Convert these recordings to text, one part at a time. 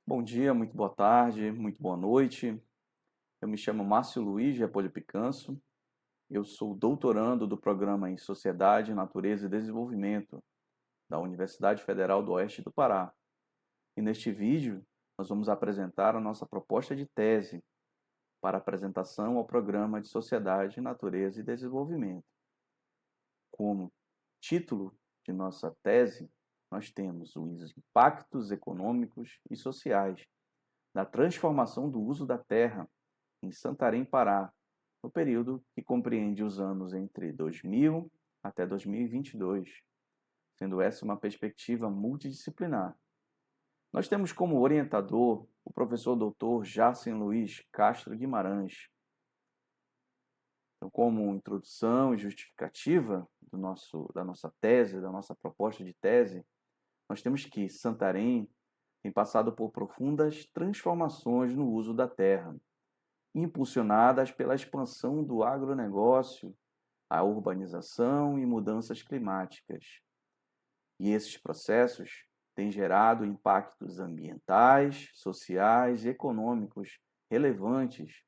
Bom dia, muito boa tarde, muito boa noite. Eu me chamo Márcio Luiz de Apolio Picanso. Eu sou doutorando do Programa em Sociedade, Natureza e Desenvolvimento da Universidade Federal do Oeste do Pará. E neste vídeo, nós vamos apresentar a nossa proposta de tese para apresentação ao Programa de Sociedade, Natureza e Desenvolvimento. Como título de nossa tese, nós temos os impactos econômicos e sociais da transformação do uso da terra em Santarém, Pará, no período que compreende os anos entre 2000 até 2022, sendo essa uma perspectiva multidisciplinar. Nós temos como orientador o professor Dr. Jacen Luiz Castro Guimarães. Então, como introdução e justificativa da nossa tese, da nossa proposta de tese, nós temos que Santarém tem passado por profundas transformações no uso da terra, impulsionadas pela expansão do agronegócio, a urbanização e mudanças climáticas. E esses processos têm gerado impactos ambientais, sociais e econômicos relevantes.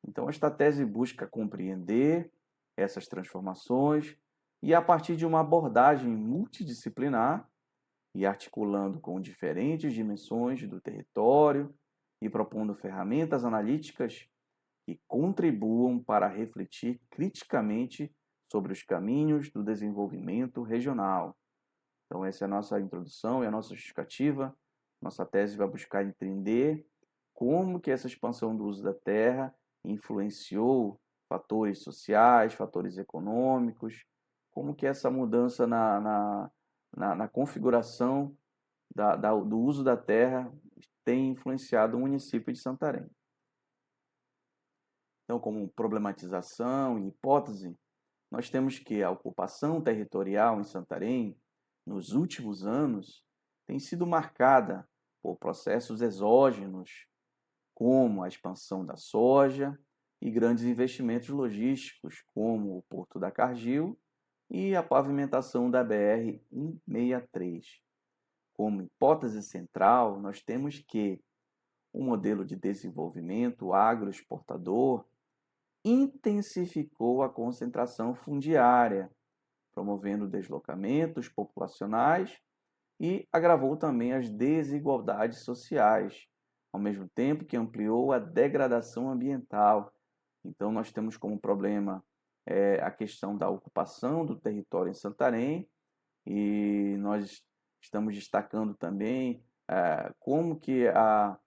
Então, esta tese busca compreender essas transformações e, a partir de uma abordagem multidisciplinar e articulando com diferentes dimensões do território e propondo ferramentas analíticas que contribuam para refletir criticamente sobre os caminhos do desenvolvimento regional. Então, essa é a nossa introdução e a nossa justificativa. Nossa tese vai buscar entender como que essa expansão do uso da terra influenciou fatores sociais, fatores econômicos, como que essa mudança na configuração do uso da terra tem influenciado o município de Santarém. Então, como problematização e hipótese, nós temos que a ocupação territorial em Santarém, nos últimos anos, tem sido marcada por processos exógenos, como a expansão da soja e grandes investimentos logísticos, como o Porto da Cargill e a pavimentação da BR-163. Como hipótese central, nós temos que o modelo de desenvolvimento agroexportador intensificou a concentração fundiária, promovendo deslocamentos populacionais e agravou também as desigualdades sociais, ao mesmo tempo que ampliou a degradação ambiental. Então, nós temos como problema a questão da ocupação do território em Santarém e nós estamos destacando também como que a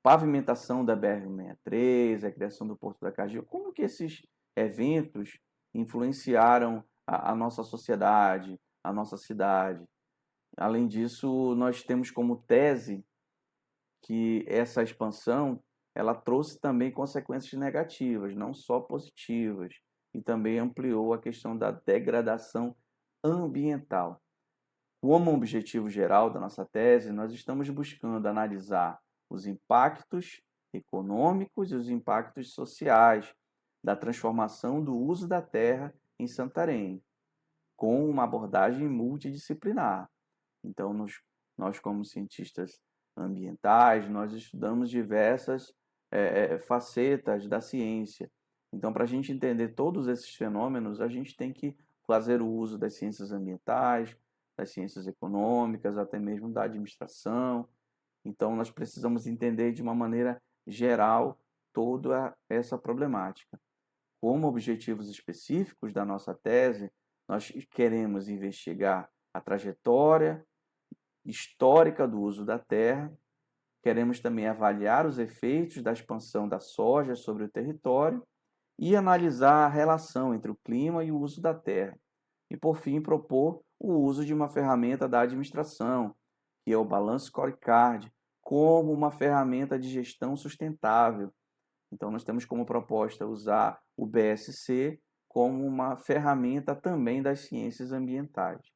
pavimentação da BR-163, a criação do Porto da Cargill, como que esses eventos influenciaram a nossa sociedade, a nossa cidade. Além disso, nós temos como tese que essa expansão ela trouxe também consequências negativas, não só positivas, e também ampliou a questão da degradação ambiental. Como objetivo geral da nossa tese, nós estamos buscando analisar os impactos econômicos e os impactos sociais da transformação do uso da terra em Santarém, com uma abordagem multidisciplinar. Então, nós como cientistas ambientais, nós estudamos diversas facetas da ciência. Então, para a gente entender todos esses fenômenos, a gente tem que fazer o uso das ciências ambientais, das ciências econômicas, até mesmo da administração. Então, nós precisamos entender de uma maneira geral toda essa problemática. Como objetivos específicos da nossa tese, nós queremos investigar a trajetória histórica do uso da terra, queremos também avaliar os efeitos da expansão da soja sobre o território e analisar a relação entre o clima e o uso da terra. E, por fim, propor o uso de uma ferramenta da administração, que é o Balance Scorecard, como uma ferramenta de gestão sustentável. Então, nós temos como proposta usar o BSC como uma ferramenta também das ciências ambientais.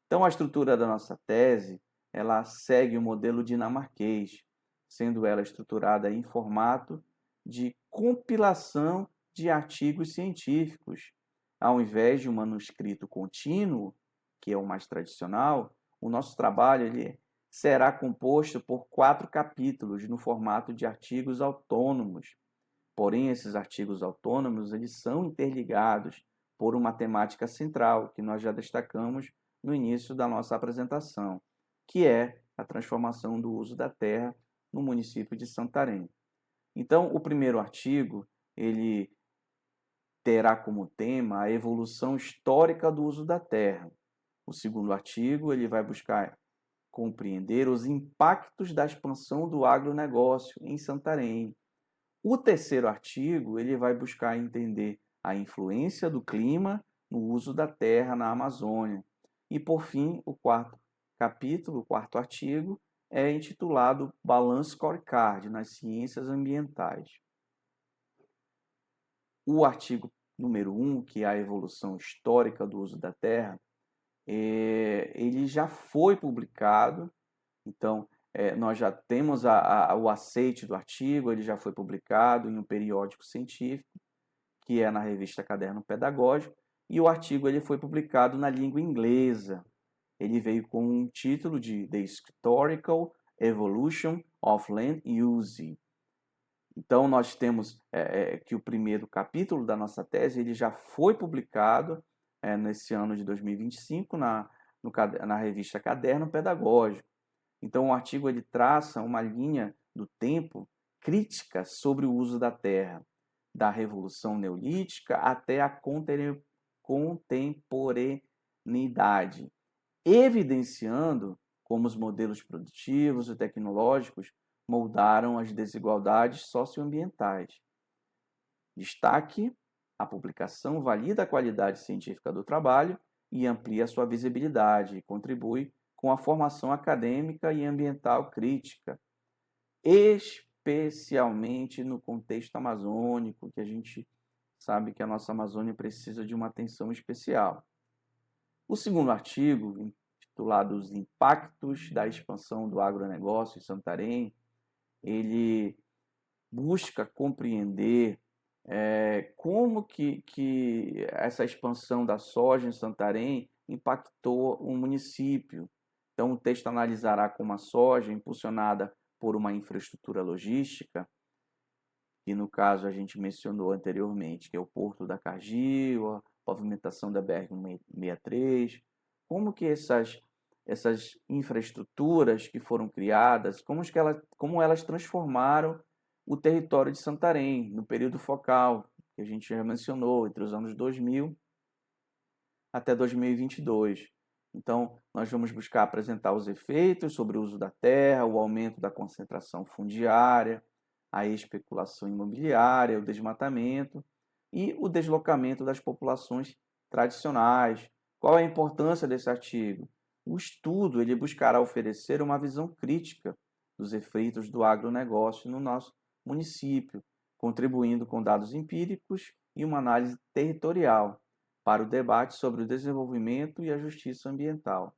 Então, a estrutura da nossa tese, ela segue o modelo dinamarquês, sendo ela estruturada em formato de compilação de artigos científicos. Ao invés de um manuscrito contínuo, que é o mais tradicional, o nosso trabalho ele será composto por 4 capítulos no formato de artigos autônomos. Porém, esses artigos autônomos eles são interligados por uma temática central, que nós já destacamos no início da nossa apresentação, que é a transformação do uso da terra no município de Santarém. Então, o primeiro artigo, ele terá como tema a evolução histórica do uso da terra. O segundo artigo, ele vai buscar compreender os impactos da expansão do agronegócio em Santarém. O terceiro artigo, ele vai buscar entender a influência do clima no uso da terra na Amazônia. E, por fim, o quarto capítulo, o quarto artigo, é intitulado Balance Scorecard nas ciências ambientais. O artigo número 1, que é a evolução histórica do uso da terra, ele já foi publicado, então nós já temos o aceite do artigo, ele já foi publicado em um periódico científico, que é na revista Caderno Pedagógico, e o artigo ele foi publicado na língua inglesa. Ele veio com um título de The Historical Evolution of Land Use. Então, nós temos que o primeiro capítulo da nossa tese ele já foi publicado nesse ano de 2025 na revista Caderno Pedagógico. Então, o artigo ele traça uma linha do tempo crítica sobre o uso da terra, da Revolução Neolítica até a contemporaneidade, evidenciando como os modelos produtivos e tecnológicos moldaram as desigualdades socioambientais. Destaque: a publicação valida a qualidade científica do trabalho e amplia sua visibilidade e contribui com a formação acadêmica e ambiental crítica, especialmente no contexto amazônico, que a gente sabe que a nossa Amazônia precisa de uma atenção especial. O segundo artigo, intitulado Os Impactos da Expansão do Agronegócio em Santarém, ele busca compreender como que essa expansão da soja em Santarém impactou o município. Então, o texto analisará como a soja, impulsionada por uma infraestrutura logística, que no caso a gente mencionou anteriormente, que é o Porto da Cargil, a pavimentação da BR-163, como que essas infraestruturas que foram criadas, como elas transformaram o território de Santarém no período focal, que a gente já mencionou, entre os anos 2000 até 2022. Então, nós vamos buscar apresentar os efeitos sobre o uso da terra, o aumento da concentração fundiária, a especulação imobiliária, o desmatamento e o deslocamento das populações tradicionais. Qual é a importância desse artigo? O estudo ele buscará oferecer uma visão crítica dos efeitos do agronegócio no nosso município, contribuindo com dados empíricos e uma análise territorial para o debate sobre o desenvolvimento e a justiça ambiental.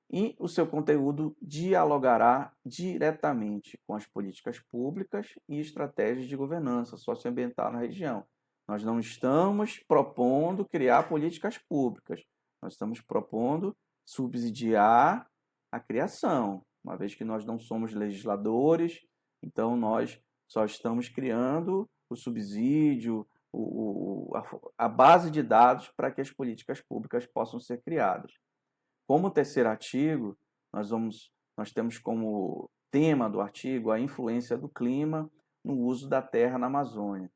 E o seu conteúdo dialogará diretamente com as políticas públicas e estratégias de governança socioambiental na região. Nós não estamos propondo criar políticas públicas, nós estamos propondo subsidiar a criação, uma vez que nós não somos legisladores, então nós só estamos criando o subsídio, a base de dados para que as políticas públicas possam ser criadas. Como terceiro artigo, nós temos como tema do artigo a influência do clima no uso da terra na Amazônia.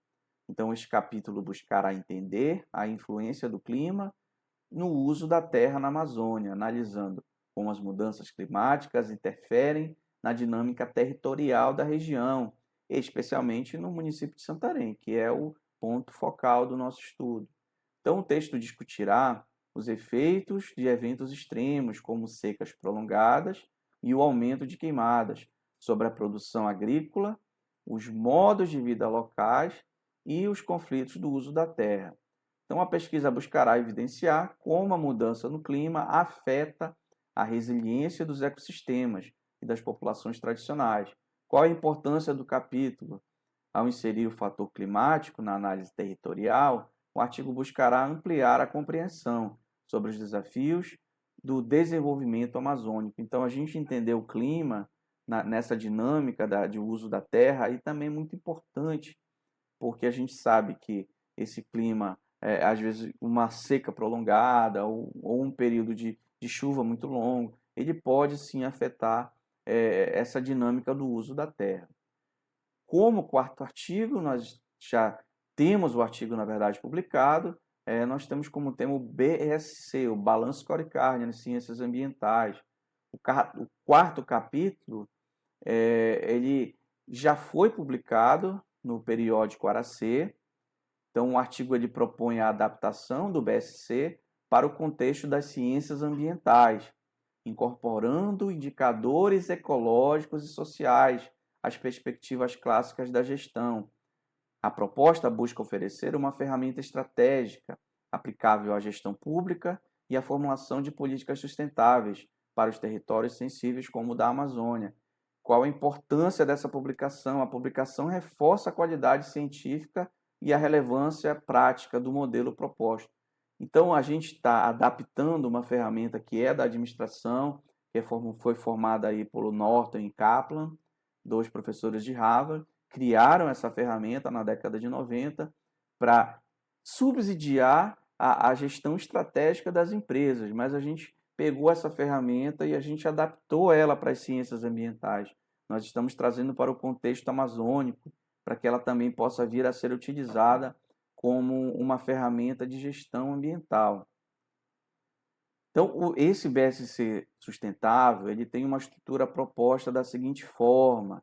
Então, esse capítulo buscará entender a influência do clima no uso da terra na Amazônia, analisando como as mudanças climáticas interferem na dinâmica territorial da região, especialmente no município de Santarém, que é o ponto focal do nosso estudo. Então, o texto discutirá os efeitos de eventos extremos, como secas prolongadas e o aumento de queimadas, sobre a produção agrícola, os modos de vida locais e os conflitos do uso da terra. Então, a pesquisa buscará evidenciar como a mudança no clima afeta a resiliência dos ecossistemas e das populações tradicionais. Qual a importância do capítulo? Ao inserir o fator climático na análise territorial, o artigo buscará ampliar a compreensão sobre os desafios do desenvolvimento amazônico. Então, a gente entender o clima nessa dinâmica de uso da terra aí também é muito importante, porque a gente sabe que esse clima, às vezes uma seca prolongada ou um período de chuva muito longo, ele pode sim afetar essa dinâmica do uso da terra. Como quarto artigo, nós já temos o artigo, na verdade, publicado, nós temos como tema o BSC, o Balanço Score Carne nas Ciências Ambientais. O quarto capítulo, ele já foi publicado no periódico Aracê. Então, o artigo ele propõe a adaptação do BSC para o contexto das ciências ambientais, incorporando indicadores ecológicos e sociais às perspectivas clássicas da gestão. A proposta busca oferecer uma ferramenta estratégica aplicável à gestão pública e à formulação de políticas sustentáveis para os territórios sensíveis como o da Amazônia. Qual a importância dessa publicação? A publicação reforça a qualidade científica e a relevância prática do modelo proposto. Então, a gente está adaptando uma ferramenta que é da administração, que foi formada aí pelo Norton e Kaplan, dois professores de Harvard, criaram essa ferramenta na década de 90 para subsidiar a gestão estratégica das empresas, mas a gente pegou essa ferramenta e a gente adaptou ela para as ciências ambientais. Nós estamos trazendo para o contexto amazônico, para que ela também possa vir a ser utilizada como uma ferramenta de gestão ambiental. Então, esse BSC sustentável, ele tem uma estrutura proposta da seguinte forma: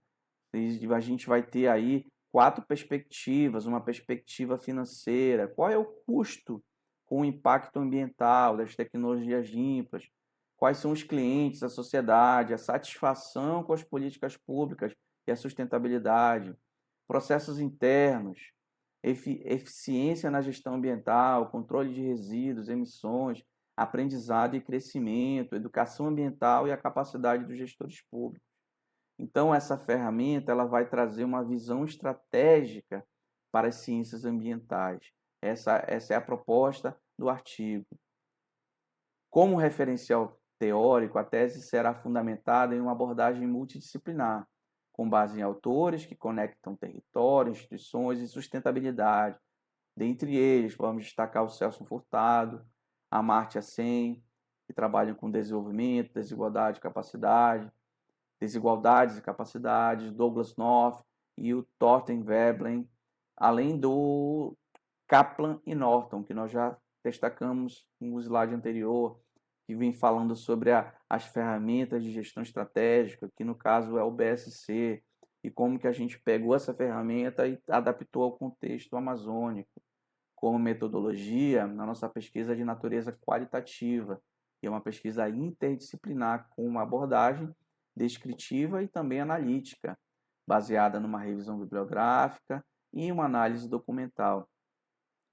a gente vai ter aí 4 perspectivas, uma perspectiva financeira, qual é o custo com o impacto ambiental das tecnologias limpas, quais são os clientes, a sociedade, a satisfação com as políticas públicas e a sustentabilidade, processos internos, eficiência na gestão ambiental, controle de resíduos, emissões, aprendizado e crescimento, educação ambiental e a capacidade dos gestores públicos. Então, essa ferramenta ela vai trazer uma visão estratégica para as ciências ambientais. Essa é a proposta do artigo. Como referencial teórico, a tese será fundamentada em uma abordagem multidisciplinar, com base em autores que conectam território, instituições e sustentabilidade. Dentre eles, vamos destacar o Celso Furtado, a Amartya Sen, que trabalham com desenvolvimento, desigualdade e capacidades, Douglas North e o Thorsten Veblen, além do Kaplan e Norton, que nós já destacamos no slide anterior, que vem falando sobre as ferramentas de gestão estratégica, que no caso é o BSC, e como que a gente pegou essa ferramenta e adaptou ao contexto amazônico. Como metodologia, na nossa pesquisa de natureza qualitativa, que é uma pesquisa interdisciplinar com uma abordagem descritiva e também analítica, baseada numa revisão bibliográfica e uma análise documental,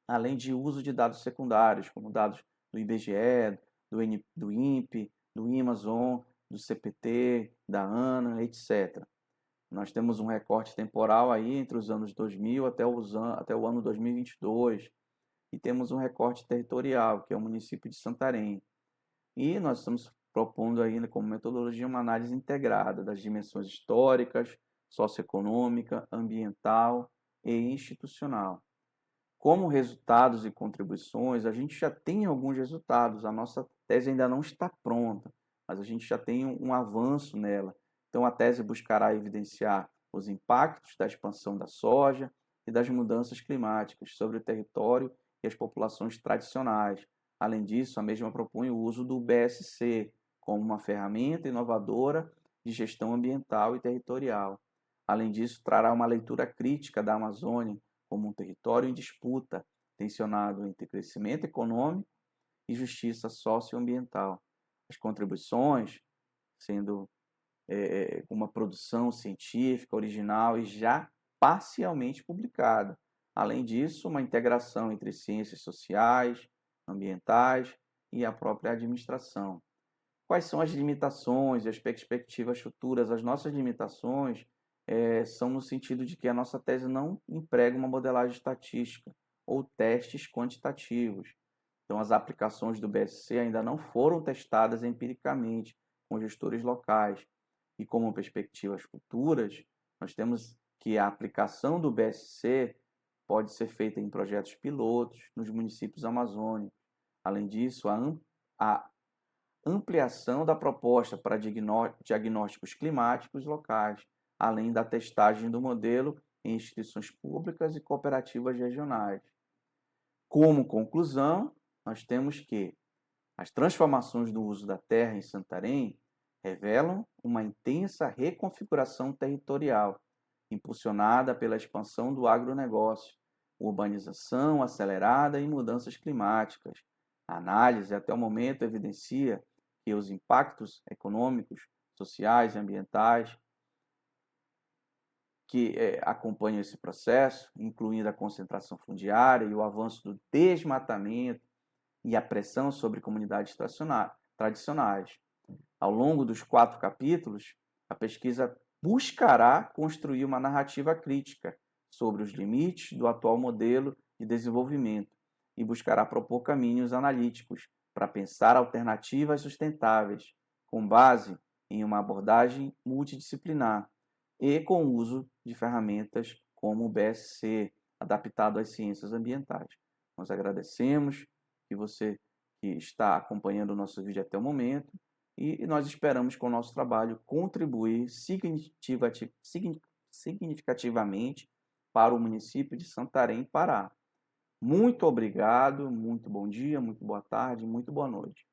além de uso de dados secundários, como dados do IBGE, do INPE, do Amazon, do CPT, da ANA, etc. Nós temos um recorte temporal aí entre os anos 2000 até o ano 2022, e temos um recorte territorial, que é o município de Santarém. E nós estamos propondo ainda como metodologia uma análise integrada das dimensões históricas, socioeconômica, ambiental e institucional. Como resultados e contribuições, a gente já tem alguns resultados. A nossa tese ainda não está pronta, mas a gente já tem um avanço nela. Então, a tese buscará evidenciar os impactos da expansão da soja e das mudanças climáticas sobre o território e as populações tradicionais. Além disso, a mesma propõe o uso do BSC como uma ferramenta inovadora de gestão ambiental e territorial. Além disso, trará uma leitura crítica da Amazônia como um território em disputa, tensionado entre crescimento econômico e justiça socioambiental. As contribuições, sendo uma produção científica original e já parcialmente publicada. Além disso, uma integração entre ciências sociais, ambientais e a própria administração. Quais são as limitações e as perspectivas futuras? As nossas limitações são no sentido de que a nossa tese não emprega uma modelagem estatística ou testes quantitativos. Então, as aplicações do BSC ainda não foram testadas empiricamente com gestores locais. E como perspectivas futuras, nós temos que a aplicação do BSC pode ser feita em projetos pilotos nos municípios amazônicos. Além disso, a ampliação da proposta para diagnósticos climáticos locais, além da testagem do modelo em instituições públicas e cooperativas regionais. Como conclusão, nós temos que as transformações do uso da terra em Santarém revelam uma intensa reconfiguração territorial, impulsionada pela expansão do agronegócio, urbanização acelerada e mudanças climáticas. A análise, até o momento, evidencia que os impactos econômicos, sociais e ambientais que acompanham esse processo, incluindo a concentração fundiária e o avanço do desmatamento e a pressão sobre comunidades tradicionais. Ao longo dos 4 capítulos, a pesquisa buscará construir uma narrativa crítica sobre os limites do atual modelo de desenvolvimento e buscará propor caminhos analíticos para pensar alternativas sustentáveis, com base em uma abordagem multidisciplinar e com o uso de ferramentas como o BSC, adaptado às ciências ambientais. Nós agradecemos que você que está acompanhando o nosso vídeo até o momento e nós esperamos com o nosso trabalho contribuir significativamente para o município de Santarém, Pará. Muito obrigado, muito bom dia, muito boa tarde, muito boa noite.